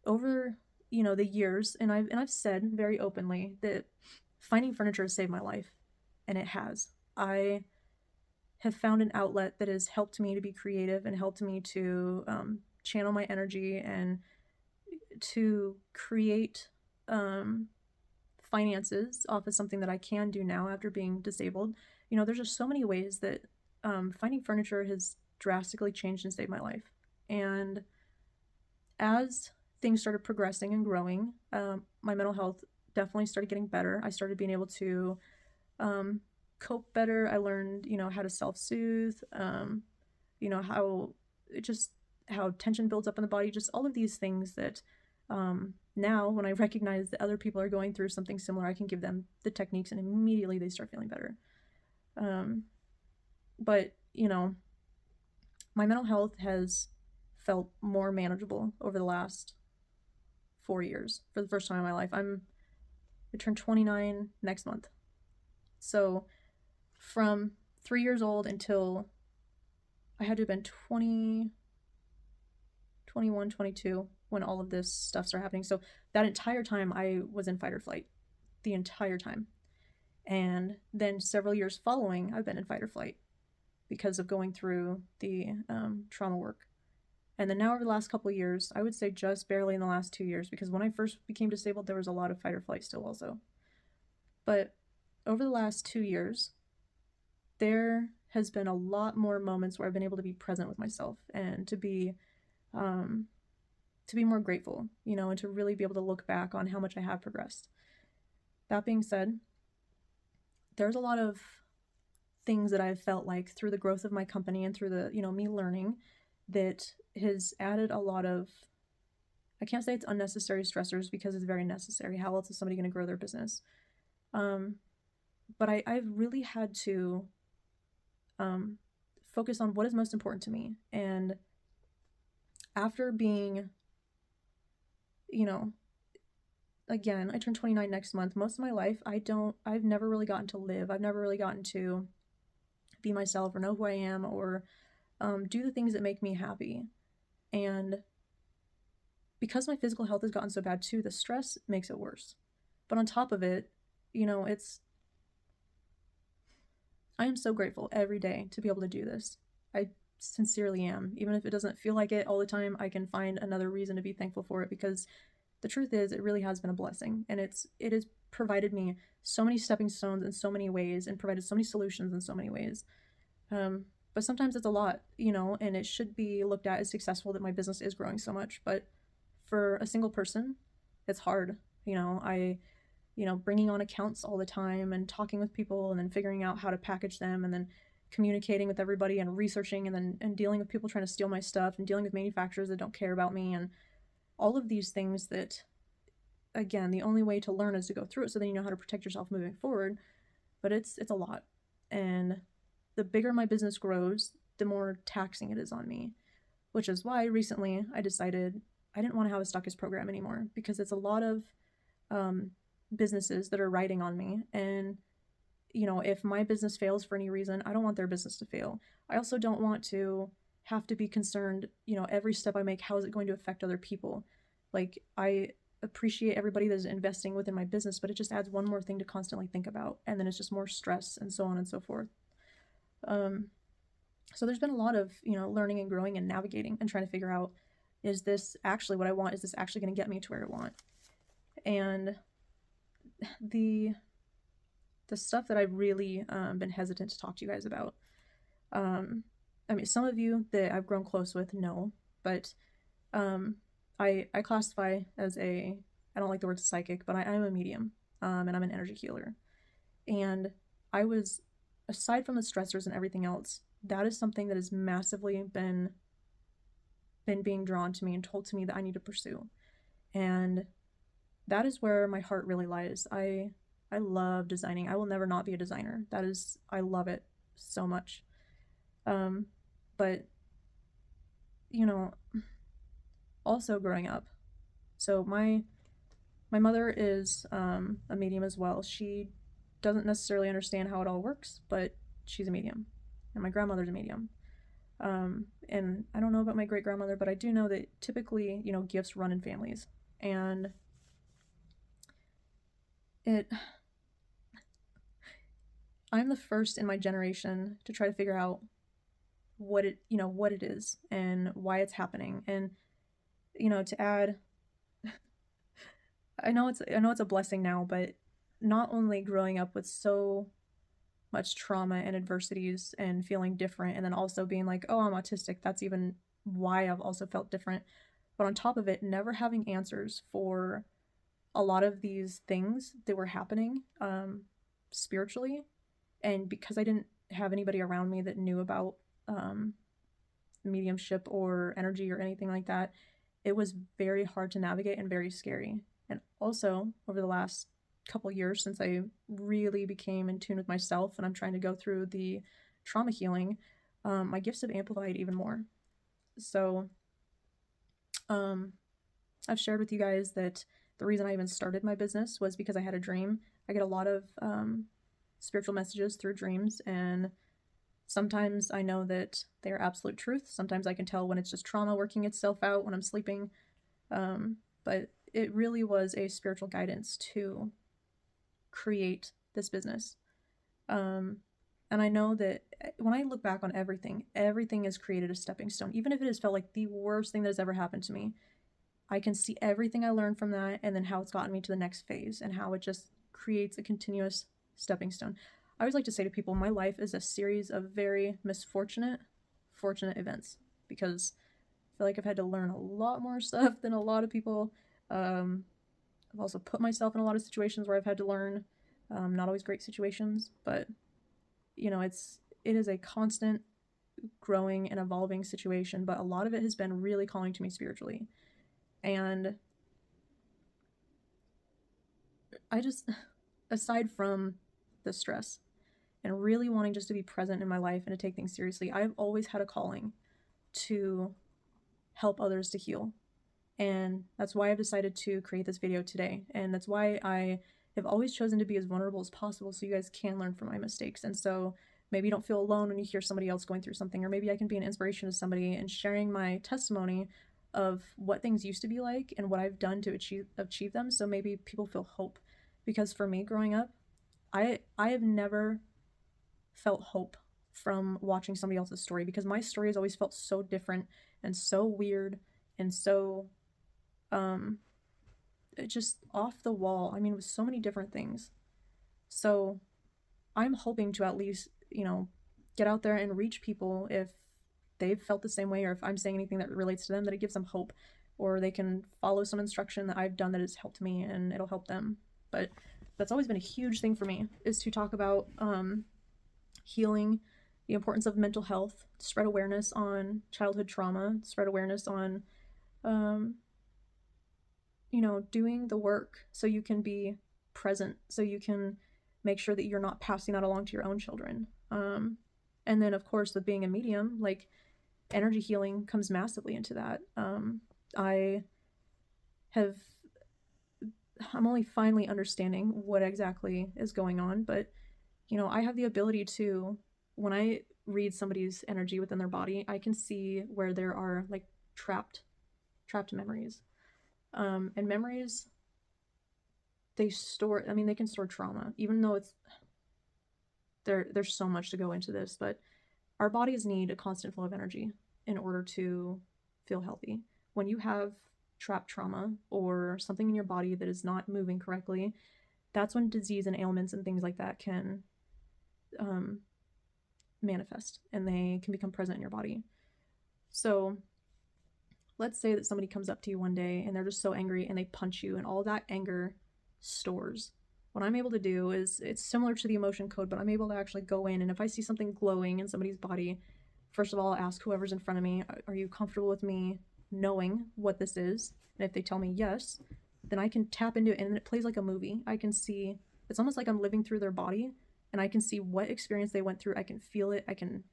over the years, and I've said very openly that finding furniture has saved my life, and it has. I have found an outlet that has helped me to be creative and helped me to channel my energy and to create finances off of something that I can do now after being disabled. There's just so many ways that finding furniture has drastically changed and saved my life. And as things started progressing and growing, my mental health definitely started getting better. I started being able to cope better. I learned, how to self-soothe, how how tension builds up in the body, just all of these things that now when I recognize that other people are going through something similar, I can give them the techniques and immediately they start feeling better. But, my mental health has felt more manageable over the last 4 years for the first time in my life. I turn 29 next month. So from 3 years old until I had to have been 20, 21, 22 when all of this stuff started happening. So that entire time I was in fight or flight, the entire time. And then several years following, I've been in fight or flight because of going through the trauma work. And then now over the last couple of years, I would say just barely in the last 2 years, because when I first became disabled, there was a lot of fight or flight still also. But over the last 2 years, there has been a lot more moments where I've been able to be present with myself and to be more grateful, and to really be able to look back on how much I have progressed. That being said, there's a lot of things that I've felt like through the growth of my company and through the, me learning, that has added a lot of, I can't say it's unnecessary stressors because it's very necessary. How else is somebody going to grow their business? But I've really had to focus on what is most important to me. And after being, again, I turn 29 next month. Most of my life, I've never really gotten to live. I've never really gotten to be myself or know who I am or do the things that make me happy. And because my physical health has gotten so bad too, the stress makes it worse. But on top of it, I am so grateful every day to be able to do this. I sincerely am. Even if it doesn't feel like it all the time, I can find another reason to be thankful for it, because the truth is, it really has been a blessing, and it has provided me so many stepping stones in so many ways and provided so many solutions in so many ways. Um, but sometimes it's a lot, you know, and it should be looked at as successful that my business is growing so much. But for a single person, it's hard. Bringing on accounts all the time and talking with people and then figuring out how to package them and then communicating with everybody and researching and dealing with people trying to steal my stuff and dealing with manufacturers that don't care about me and all of these things that, again, the only way to learn is to go through it so then you know how to protect yourself moving forward. But it's a lot. And the bigger my business grows, the more taxing it is on me, which is why recently I decided I didn't want to have a stockist program anymore because it's a lot of businesses that are riding on me. And, you know, if my business fails for any reason, I don't want their business to fail. I also don't want to have to be concerned, you know, every step I make, how is it going to affect other people? Like, I appreciate everybody that's investing within my business, but it just adds one more thing to constantly think about. And then it's just more stress and so on and so forth. So there's been a lot of, you know, learning and growing and navigating and trying to figure out, is this actually what I want? Is this actually going to get me to where I want? And the stuff that I've really been hesitant to talk to you guys about. I mean, some of you that I've grown close with know, but I classify as I don't like the word psychic, but I'm a medium, and I'm an energy healer. And I was, aside from the stressors and everything else, that is something that has massively been being drawn to me and told to me that I need to pursue. And that is where my heart really lies. I love designing. I will never not be a designer. I love it so much. But, you know, also growing up, so my mother is a medium as well. She doesn't necessarily understand how it all works, but she's a medium. And my grandmother's a medium. And I don't know about my great grandmother, but I do know that typically, you know, gifts run in families. And I'm the first in my generation to try to figure out what it is and why it's happening. And, you know, to add, I know it's a blessing now, but not only growing up with so much trauma and adversities and feeling different, and then also being like, oh, I'm autistic, that's even why I've also felt different. But on top of it, never having answers for a lot of these things that were happening spiritually. And because I didn't have anybody around me that knew about mediumship or energy or anything like that, it was very hard to navigate and very scary. And also, over the last couple years, since I really became in tune with myself and I'm trying to go through the trauma healing, my gifts have amplified even more. So I've shared with you guys that the reason I even started my business was because I had a dream. I get a lot of spiritual messages through dreams, and sometimes I know that they are absolute truth. Sometimes I can tell when it's just trauma working itself out when I'm sleeping. But it really was a spiritual guidance to create this business. And I know that when I look back on everything has created a stepping stone. Even if it has felt like the worst thing that has ever happened to me, I can see everything I learned from that and then how it's gotten me to the next phase and how it just creates a continuous stepping stone. I always like to say to people, my life is a series of very fortunate events, because I feel like I've had to learn a lot more stuff than a lot of people. I've also put myself in a lot of situations where I've had to learn, not always great situations, but you know, it is a constant growing and evolving situation, but a lot of it has been really calling to me spiritually. And I just, aside from the stress and really wanting just to be present in my life and to take things seriously, I've always had a calling to help others to heal. And that's why I've decided to create this video today. And that's why I have always chosen to be as vulnerable as possible so you guys can learn from my mistakes. And so maybe you don't feel alone when you hear somebody else going through something, or maybe I can be an inspiration to somebody and sharing my testimony of what things used to be like and what I've done to achieve them. So maybe people feel hope. Because for me growing up, I have never felt hope from watching somebody else's story, because my story has always felt so different and so weird and so just off the wall. I mean, with so many different things. So I'm hoping to at least, get out there and reach people if they've felt the same way, or if I'm saying anything that relates to them, that it gives them hope, or they can follow some instruction that I've done that has helped me and it'll help them. But that's always been a huge thing for me, is to talk about healing, the importance of mental health, spread awareness on childhood trauma, spread awareness on, um, doing the work so you can be present, so you can make sure that you're not passing that along to your own children. And then, of course, with being a medium, like energy healing comes massively into that. I have, I'm only finally understanding what exactly is going on, but I have the ability to, when I read somebody's energy within their body, I can see where there are like trapped memories. And memories, they can store trauma, even though there's so much to go into this, but our bodies need a constant flow of energy in order to feel healthy. When you have trapped trauma or something in your body that is not moving correctly, that's when disease and ailments and things like that can um, manifest, and they can become present in your body. So let's say that somebody comes up to you one day and they're just so angry and they punch you, and all that anger stores. What I'm able to do is, it's similar to the emotion code, but I'm able to actually go in, and if I see something glowing in somebody's body, first of all, I'll ask whoever's in front of me, are you comfortable with me knowing what this is? And if they tell me yes, then I can tap into it, and it plays like a movie. I can see, it's almost like I'm living through their body, and I can see what experience they went through. I can feel it. I can,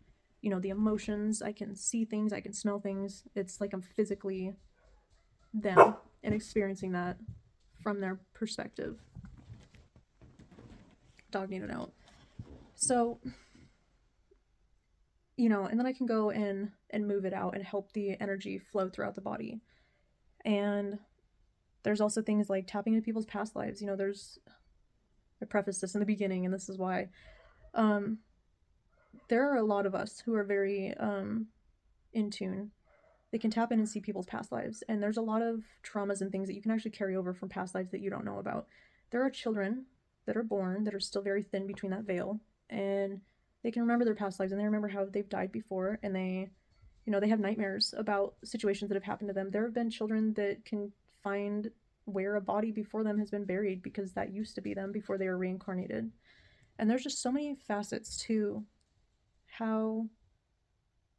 the emotions. I can see things. I can smell things. It's like I'm physically them and experiencing that from their perspective. Dog needed out. So, and then I can go in and move it out and help the energy flow throughout the body. And there's also things like tapping into people's past lives. I prefaced this in the beginning, and this is why. Um, there are a lot of us who are very in tune. They can tap in and see people's past lives, and there's a lot of traumas and things that you can actually carry over from past lives that you don't know about. There are children that are born that are still very thin between that veil, and they can remember their past lives, and they remember how they've died before, and they have nightmares about situations that have happened to them. There have been children that can find where a body before them has been buried because that used to be them before they were reincarnated. And there's just so many facets to how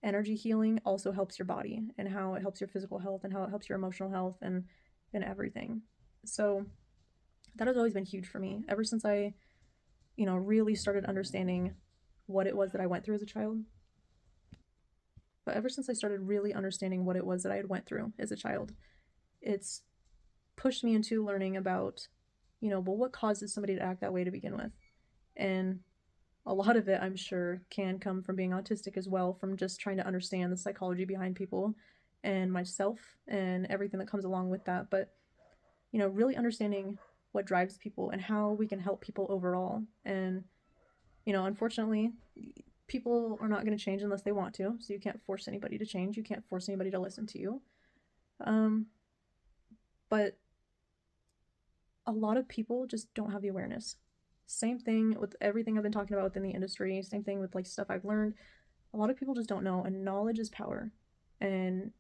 energy healing also helps your body, and how it helps your physical health, and how it helps your emotional health, and everything. So that has always been huge for me ever since I, really started understanding what it was that I went through as a child. But ever since I started really understanding what it was that I had went through as a child, it's pushed me into learning about, well, what causes somebody to act that way to begin with. And a lot of it, I'm sure, can come from being autistic as well, from just trying to understand the psychology behind people and myself and everything that comes along with that. But, really understanding what drives people and how we can help people overall. And, unfortunately, people are not going to change unless they want to. So you can't force anybody to change. You can't force anybody to listen to you. But a lot of people just don't have the awareness. Same thing with everything I've been talking about within the industry. Same thing with like stuff I've learned. A lot of people just don't know, and knowledge is power. And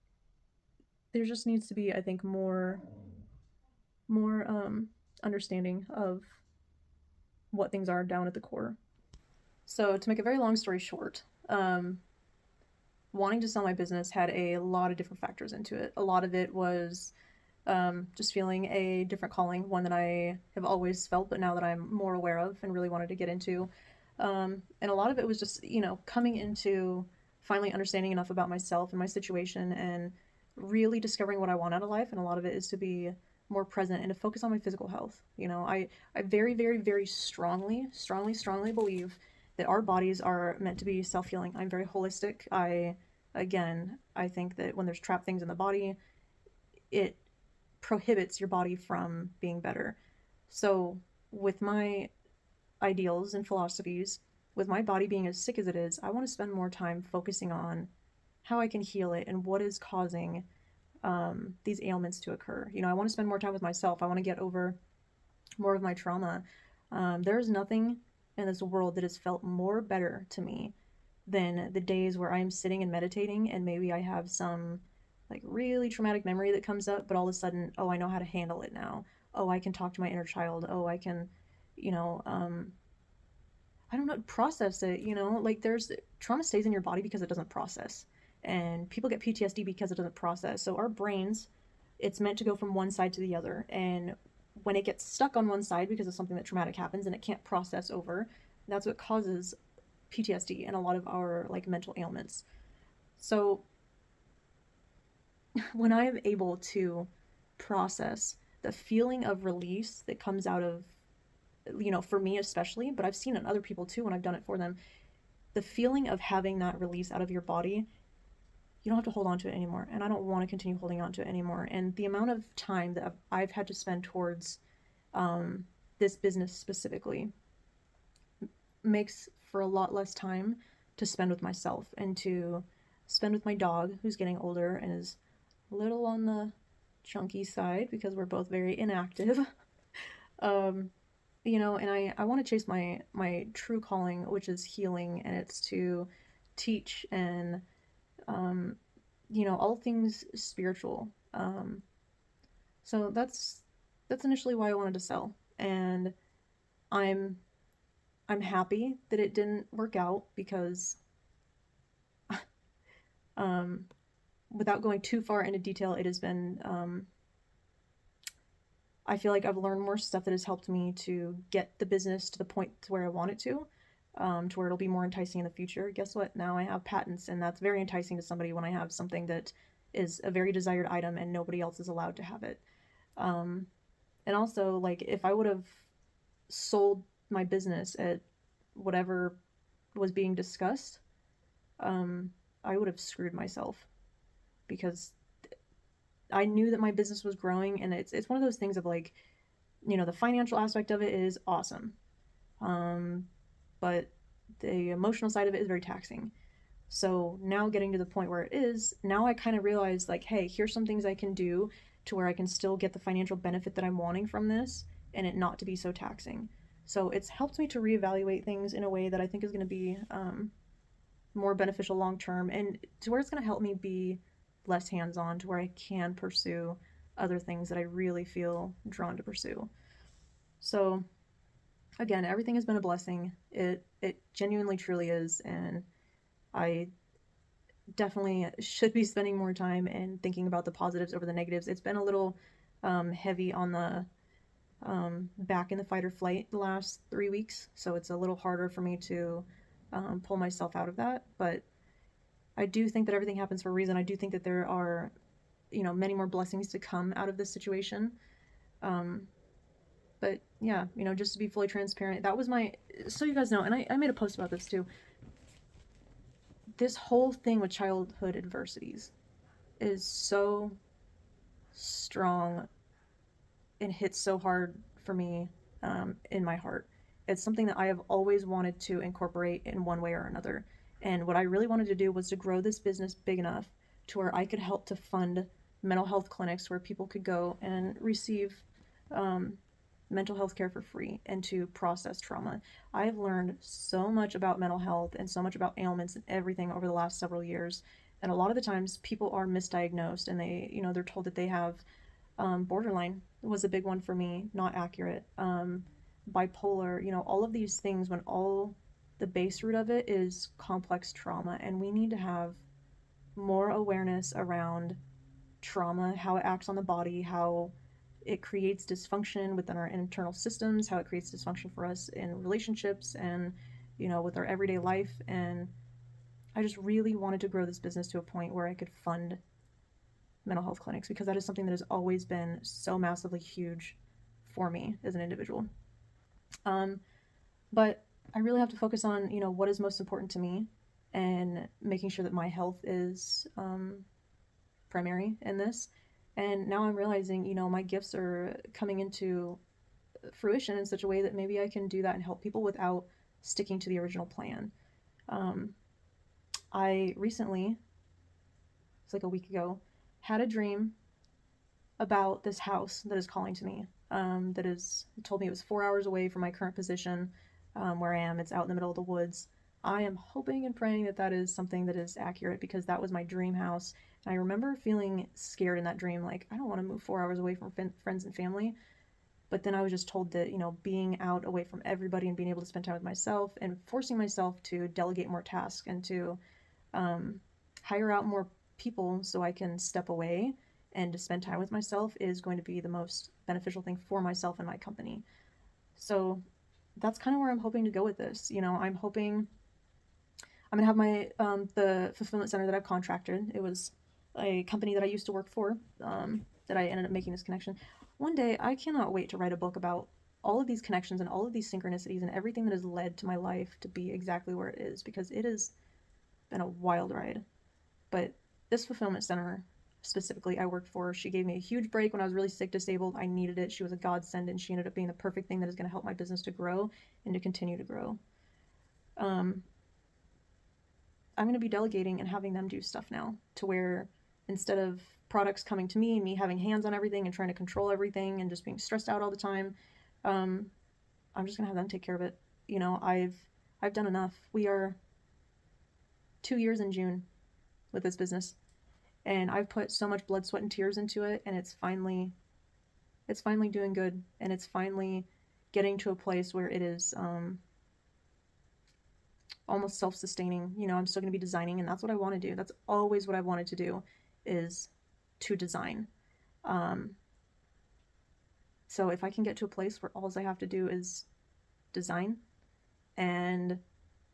there just needs to be, I think, more understanding of what things are down at the core. So to make a very long story short, wanting to sell my business had a lot of different factors into it. A lot of it was just feeling a different calling, one that I have always felt, but now that I'm more aware of and really wanted to get into. And a lot of it was just, coming into finally understanding enough about myself and my situation, and really discovering what I want out of life. And a lot of it is to be more present and to focus on my physical health. I very, very, very strongly believe that our bodies are meant to be self-healing. I'm very holistic. I think that when there's trapped things in the body, it prohibits your body from being better. So with my ideals and philosophies, with my body being as sick as it is, I want to spend more time focusing on how I can heal it and what is causing these ailments to occur. You know, I want to spend more time with myself. I want to get over more of my trauma. There is nothing in this world that has felt more better to me than the days where I'm sitting and meditating and maybe I have some like really traumatic memory that comes up, but all of a sudden, oh, I know how to handle it now. Oh, I can talk to my inner child. Oh, I can, you know, I don't know, process it, you know? Like there's trauma stays in your body because it doesn't process. And people get PTSD because it doesn't process. So our brains, it's meant to go from one side to the other. And when it gets stuck on one side because of something that traumatic happens and it can't process over, that's what causes PTSD and a lot of our like mental ailments. So when I am able to process the feeling of release that comes out of, you know, for me especially, but I've seen it in other people too when I've done it for them, the feeling of having that release out of your body, you don't have to hold on to it anymore. And I don't want to continue holding on to it anymore. And the amount of time that I've had to spend towards this business specifically makes for a lot less time to spend with myself and to spend with my dog, who's getting older and is a little on the chunky side because we're both very inactive. um, you know, and I want to chase my true calling, which is healing, and it's to teach and um, you know, all things spiritual. So that's initially why I wanted to sell, and I'm I'm happy that it didn't work out because um, without going too far into detail, it has been I feel like I've learned more stuff that has helped me to get the business to the point to where I want it to where it'll be more enticing in the future. Guess what? Now I have patents, and that's very enticing to somebody when I have something that is a very desired item and nobody else is allowed to have it. Um, and also, like, if I would have sold my business at whatever was being discussed, um, I would have screwed myself because I knew that my business was growing, and it's one of those things of like, you know, the financial aspect of it is awesome, um, but the emotional side of it is very taxing. So now getting to the point where it is, now I kind of realize like, hey, here's some things I can do to where I can still get the financial benefit that I'm wanting from this and it not to be so taxing. So it's helped me to reevaluate things in a way that I think is going to be more beneficial long term and to where it's going to help me be less hands on to where I can pursue other things that I really feel drawn to pursue. So again, everything has been a blessing. It genuinely truly is, and I definitely should be spending more time and thinking about the positives over the negatives. It's been a little heavy on the back in the fight or flight the last 3 weeks, so it's a little harder for me to pull myself out of that. But I do think that everything happens for a reason. I do think that there are, you know, many more blessings to come out of this situation. Um, but yeah, you know, just to be fully transparent, that was my, so you guys know, and I made a post about this too. This whole thing with childhood adversities is so strong and hits so hard for me in my heart. It's something that I have always wanted to incorporate in one way or another. And what I really wanted to do was to grow this business big enough to where I could help to fund mental health clinics where people could go and receive um, mental health care for free and to process trauma. I've learned so much about mental health and so much about ailments and everything over the last several years. And a lot of the times people are misdiagnosed and they, you know, they're told that they have borderline was a big one for me, not accurate. Bipolar, you know, all of these things when all the base root of it is complex trauma. And we need to have more awareness around trauma, how it acts on the body, how it creates dysfunction within our internal systems, how it creates dysfunction for us in relationships and, you know, with our everyday life. And I just really wanted to grow this business to a point where I could fund mental health clinics because that is something that has always been so massively huge for me as an individual. Um, but I really have to focus on, you know, what is most important to me and making sure that my health is primary in this. And now I'm realizing, you know, my gifts are coming into fruition in such a way that maybe I can do that and help people without sticking to the original plan. Um, I recently, it's like a week ago, had a dream about this house that is calling to me. That is told me it was 4 hours away from my current position, where I am. It's out in the middle of the woods. I am hoping and praying that that is something that is accurate, because that was my dream house. And I remember feeling scared in that dream, like I don't want to move 4 hours away from friends and family. But then I was just told that, being out away from everybody and being able to spend time with myself and forcing myself to delegate more tasks and to um, hire out more people so I can step away and to spend time with myself is going to be the most beneficial thing for myself and my company. So that's kind of where I'm hoping to go with this. I'm hoping I'm gonna have my the fulfillment center that I've contracted. It was a company that I used to work for, that I ended up making this connection. One day, I cannot wait to write a book about all of these connections and all of these synchronicities and everything that has led to my life to be exactly where it is, because it has been a wild ride. But this fulfillment center specifically I worked for, she gave me a huge break when I was really sick, disabled. I needed it. She was a godsend, and she ended up being the perfect thing that is going to help my business to grow and to continue to grow. Um, I'm going to be delegating and having them do stuff now, to where instead of products coming to me and me having hands on everything and trying to control everything and just being stressed out all the time, um, I'm just going to have them take care of it. I've done enough. We are 2 years in June with this business, and I've put so much blood, sweat, and tears into it, and it's finally doing good, and it's finally getting to a place where it is almost self-sustaining. I'm still going to be designing, and that's what I want to do. That's always what I've wanted to do, is to design. Um, so if I can get to a place where all I have to do is design and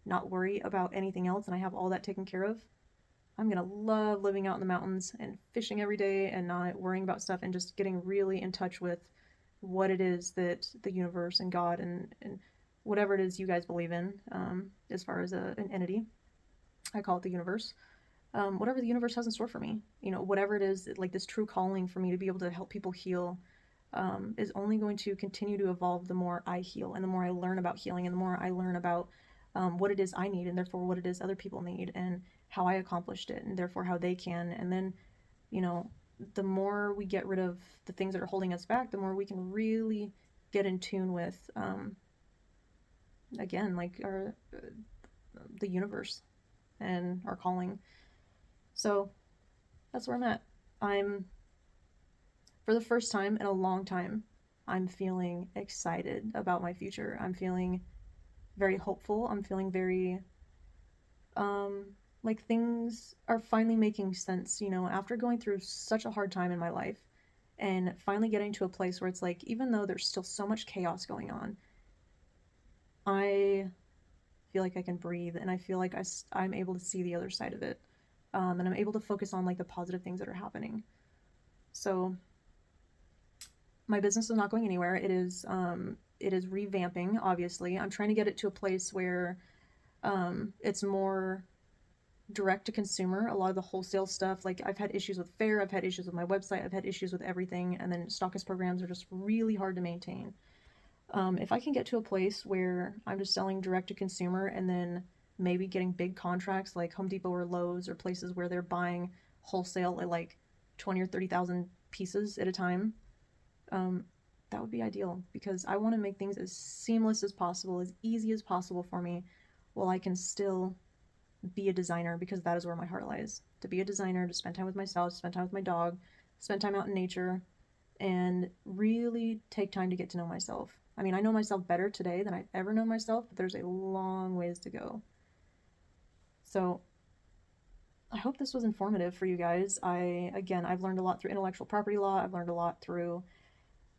not worry about anything else, and I have all that taken care of, I'm gonna love living out in the mountains and fishing every day and not worrying about stuff, and just getting really in touch with what it is that the universe and God and whatever it is you guys believe in, as far as an entity. I call it the universe. Whatever the universe has in store for me, whatever it is, like this true calling for me to be able to help people heal, is only going to continue to evolve the more I heal, and the more I learn about healing, and the more I learn about what it is I need, and therefore what it is other people need, and how I accomplished it, and therefore how they can. And then, you know, the more we get rid of the things that are holding us back, the more we can really get in tune with, again, like the universe and our calling. So that's where I'm at. I'm, for the first time in a long time, I'm feeling excited about my future. I'm feeling very hopeful. I'm feeling very, um, like things are finally making sense, after going through such a hard time in my life, and finally getting to a place where it's like, even though there's still so much chaos going on, I feel like I can breathe, and I feel like I'm able to see the other side of it. And I'm able to focus on like the positive things that are happening. So my business is not going anywhere. It is revamping. Obviously, I'm trying to get it to a place where it's more direct to consumer. A lot of the wholesale stuff, like I've had issues with Fair, I've had issues with my website, I've had issues with everything, and then stockist programs are just really hard to maintain. If I can get to a place where I'm just selling direct to consumer, and then maybe getting big contracts like Home Depot or Lowe's, or places where they're buying wholesale at like 20 or 30,000 pieces at a time, um, that would be ideal, because I want to make things as seamless as possible, as easy as possible for me, while I can still be a designer, because that is where my heart lies. To be a designer, to spend time with myself, spend time with my dog, spend time out in nature, and really take time to get to know myself. I mean, I know myself better today than I've ever known myself, but there's a long ways to go. So I hope this was informative for you guys. I've learned a lot through intellectual property law. I've learned a lot through,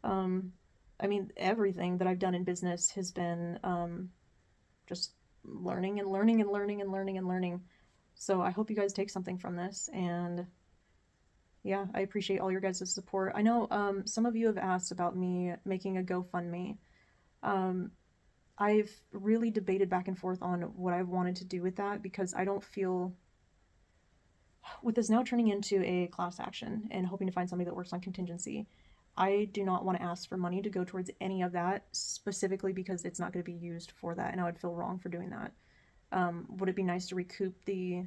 um, I mean, everything that I've done in business has been, just learning and learning and learning and learning and learning. So I hope you guys take something from this. And yeah, I appreciate all your guys' support. I know some of you have asked about me making a GoFundMe. Um, I've really debated back and forth on what I've wanted to do with that, because I don't feel, with this now turning into a class action and hoping to find somebody that works on contingency, I do not want to ask for money to go towards any of that, specifically because it's not going to be used for that, and I would feel wrong for doing that. Would it be nice to recoup the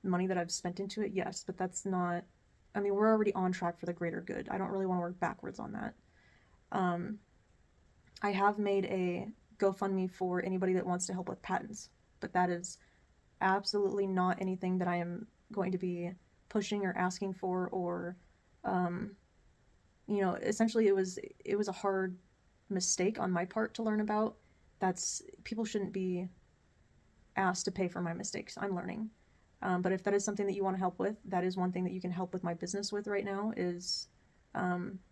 money that I've spent into it? Yes, but that's not I mean, we're already on track for the greater good. I don't really want to work backwards on that. I have made a GoFundMe for anybody that wants to help with patents, but that is absolutely not anything that I am going to be pushing or asking for, or you know, essentially it was a hard mistake on my part to learn about. That's, people shouldn't be asked to pay for my mistakes. I'm learning. But if that is something that you want to help with, that is one thing that you can help with my business with right now, is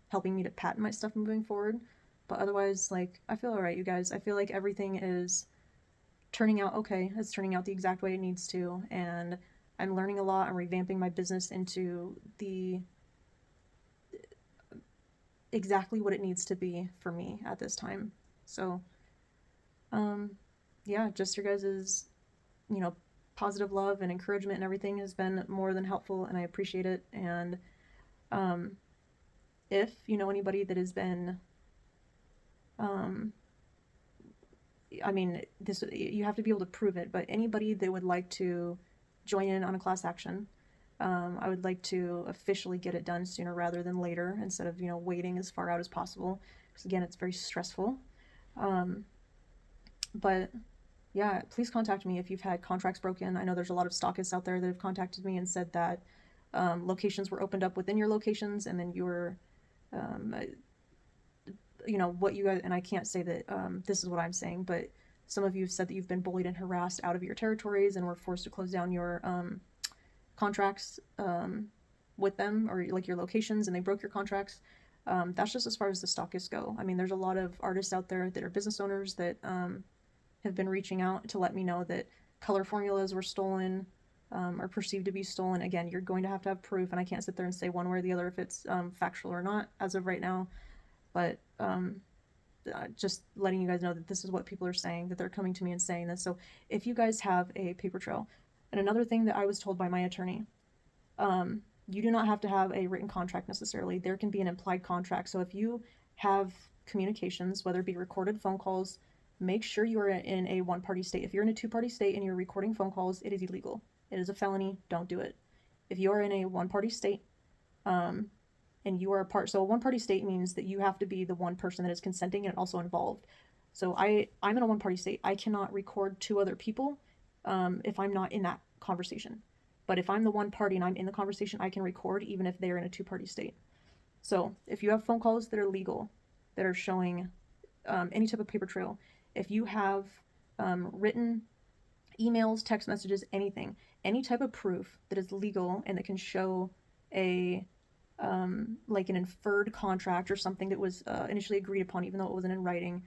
helping me to patent my stuff moving forward. But otherwise, like, I feel all right, you guys. I feel like everything is turning out okay. It's turning out the exact way it needs to, and I'm learning a lot. I'm revamping my business into the exactly what it needs to be for me at this time. So, yeah, just your guys's, you know, positive love and encouragement and everything has been more than helpful, and I appreciate it. And if you know anybody that has been, I mean, this, you have to be able to prove it, but anybody that would like to join in on a class action, I would like to officially get it done sooner rather than later, instead of, you know, waiting as far out as possible, because again, it's very stressful. But yeah, please contact me if you've had contracts broken. I know there's a lot of stockists out there that have contacted me and said that locations were opened up within your locations, and then you were, you know, what you guys, and I can't say that this is what I'm saying, but some of you have said that you've been bullied and harassed out of your territories and were forced to close down your contracts with them, or like your locations, and they broke your contracts. That's just as far as the stockists go. I mean, there's a lot of artists out there that are business owners that have been reaching out to let me know that color formulas were stolen, or perceived to be stolen. Again, you're going to have proof, and I can't sit there and say one way or the other if it's factual or not as of right now. But just letting you guys know that this is what people are saying, that they're coming to me and saying this. So if you guys have a paper trail, and another thing that I was told by my attorney, you do not have to have a written contract necessarily. There can be an implied contract. So if you have communications, whether it be recorded phone calls, make sure you are in a one-party state. If you're in a two-party state and you're recording phone calls, it is illegal. It is a felony. Don't do it. If you are in a one-party state, and you are a part, so a one-party state means that you have to be the one person that is consenting and also involved. So I'm in a one-party state. I cannot record two other people if I'm not in that conversation. But if I'm the one party and I'm in the conversation, I can record even if they're in a two-party state. So if you have phone calls that are legal, that are showing any type of paper trail, if you have written emails, text messages, anything, any type of proof that is legal and that can show a like an inferred contract or something that was initially agreed upon, even though it wasn't in writing,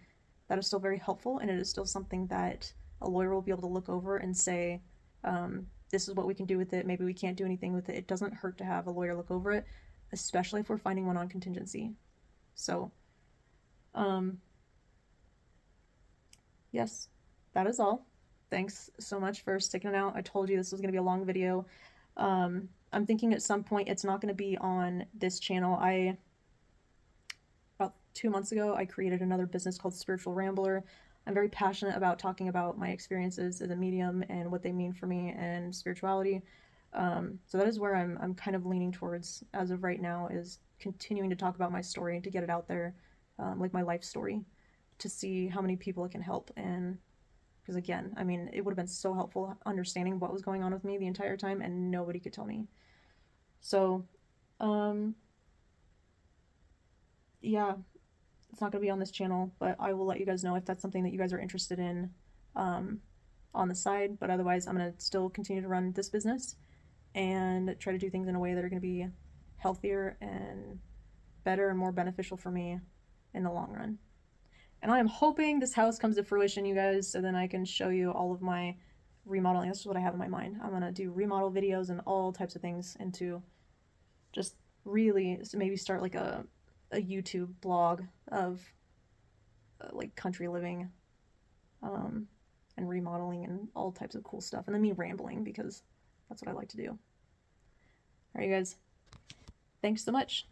that is still very helpful, and it is still something that a lawyer will be able to look over and say, this is what we can do with it. Maybe we can't do anything with it. It doesn't hurt to have a lawyer look over it, especially if we're finding one on contingency. So, yes, that is all. Thanks so much for sticking it out. I told you this was going to be a long video. I'm thinking at some point it's not going to be on this channel. About 2 months ago, I created another business called Spiritual Rambler. I'm very passionate about talking about my experiences as a medium and what they mean for me and spirituality. So that is where I'm kind of leaning towards as of right now, is continuing to talk about my story and to get it out there, like my life story, to see how many people it can help. And because again, I mean, it would have been so helpful understanding what was going on with me the entire time, and nobody could tell me. So, yeah, it's not going to be on this channel, but I will let you guys know if that's something that you guys are interested in on the side. But otherwise, I'm going to still continue to run this business and try to do things in a way that are going to be healthier and better and more beneficial for me in the long run. And I am hoping this house comes to fruition, you guys, so then I can show you all of my remodeling. This is what I have in my mind. I'm going to do remodel videos and all types of things into just really maybe start like a YouTube blog of like country living and remodeling and all types of cool stuff. And then me rambling, because that's what I like to do. All right, you guys. Thanks so much.